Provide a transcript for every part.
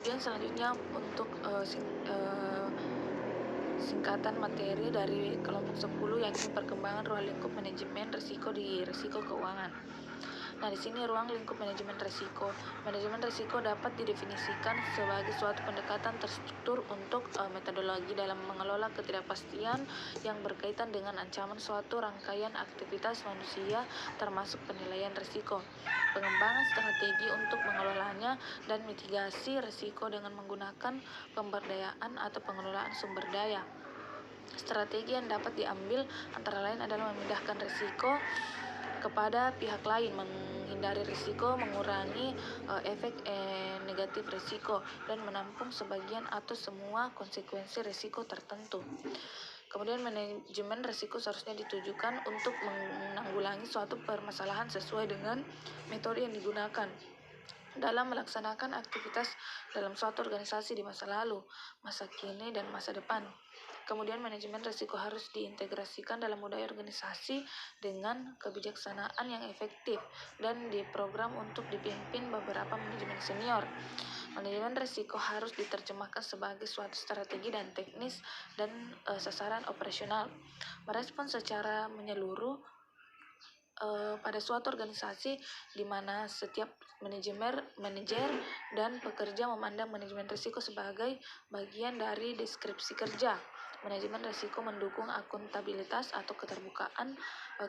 Kemudian selanjutnya untuk singkatan materi dari kelompok 10 yakni perkembangan ruang lingkup manajemen risiko di risiko keuangan. Nah, di sini ruang lingkup manajemen risiko. Manajemen risiko dapat didefinisikan sebagai suatu pendekatan terstruktur untuk metodologi dalam mengelola ketidakpastian yang berkaitan dengan ancaman suatu rangkaian aktivitas manusia, termasuk penilaian risiko, pengembangan strategi untuk mengelolanya, dan mitigasi risiko dengan menggunakan pemberdayaan atau pengelolaan sumber daya. Strategi yang dapat diambil antara lain adalah memindahkan risiko kepada pihak lain, menghindari risiko, mengurangi efek negatif risiko, dan menampung sebagian atau semua konsekuensi risiko tertentu. Kemudian manajemen risiko seharusnya ditujukan untuk menanggulangi suatu permasalahan sesuai dengan metode yang digunakan dalam melaksanakan aktivitas dalam suatu organisasi di masa lalu, masa kini, dan masa depan. Kemudian manajemen risiko harus diintegrasikan dalam budaya organisasi dengan kebijaksanaan yang efektif dan diprogram untuk dipimpin beberapa manajemen senior. Manajemen risiko harus diterjemahkan sebagai suatu strategi dan teknis dan sasaran operasional. Merespons secara menyeluruh pada suatu organisasi di mana setiap manajer dan pekerja memandang manajemen risiko sebagai bagian dari deskripsi kerja. Manajemen risiko mendukung akuntabilitas atau keterbukaan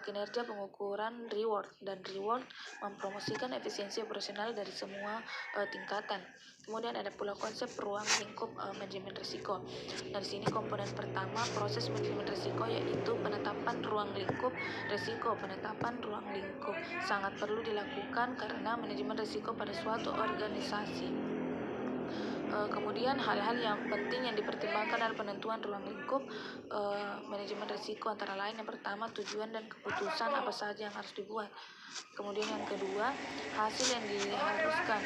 kinerja, pengukuran reward, dan reward mempromosikan efisiensi operasional dari semua tingkatan. Kemudian ada pula konsep ruang lingkup manajemen risiko. Nah, di sini komponen pertama proses manajemen risiko yaitu penetapan ruang lingkup risiko. Penetapan ruang lingkup sangat perlu dilakukan karena manajemen risiko pada suatu organisasi. Kemudian hal-hal yang penting yang dipertimbangkan dalam penentuan ruang lingkup manajemen risiko antara lain yang pertama tujuan dan keputusan apa saja yang harus dibuat. Kemudian yang kedua hasil yang diharuskan.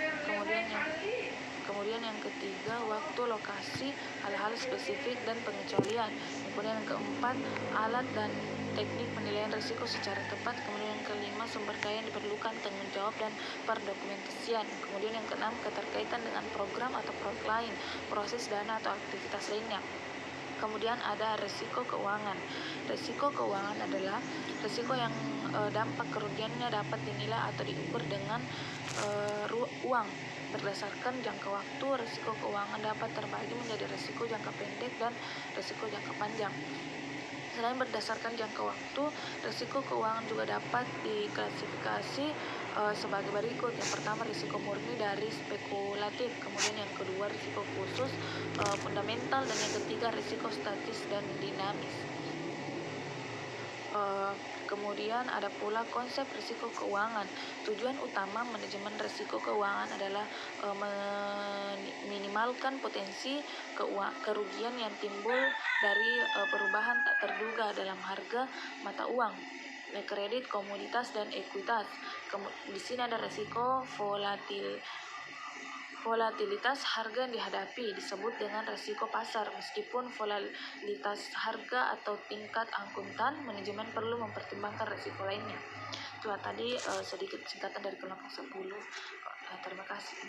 Kemudian yang ketiga waktu, lokasi, hal-hal spesifik dan pengecualian. Kemudian yang keempat alat dan teknik penilaian risiko secara tepat. Kemudian yang kelima sumber daya yang diperlukan, tanggung jawab dan perdokumentasian. Kemudian yang keenam keterkaitan dengan program atau proyek lain, proses dana atau aktivitas lainnya. Kemudian ada risiko keuangan. Risiko keuangan adalah risiko yang dampak kerugiannya dapat dinilai atau diukur dengan uang. Berdasarkan jangka waktu, risiko keuangan dapat terbagi menjadi risiko jangka pendek dan risiko jangka panjang. Selain berdasarkan jangka waktu, risiko keuangan juga dapat diklasifikasi sebagai berikut. Yang pertama risiko murni dari spekulatif, kemudian yang kedua risiko khusus fundamental, dan yang ketiga risiko statis dan dinamis. Kemudian ada pula konsep risiko keuangan. Tujuan utama manajemen risiko keuangan adalah meminimalkan potensi kerugian yang timbul dari perubahan tak terduga dalam harga mata uang, kredit, komoditas, dan ekuitas. Di sini ada risiko volatilitas harga yang dihadapi disebut dengan risiko pasar. Meskipun volatilitas harga atau tingkat akuntan, manajemen perlu mempertimbangkan risiko lainnya. Itulah tadi sedikit singkatan dari kelompok 10. Terima kasih.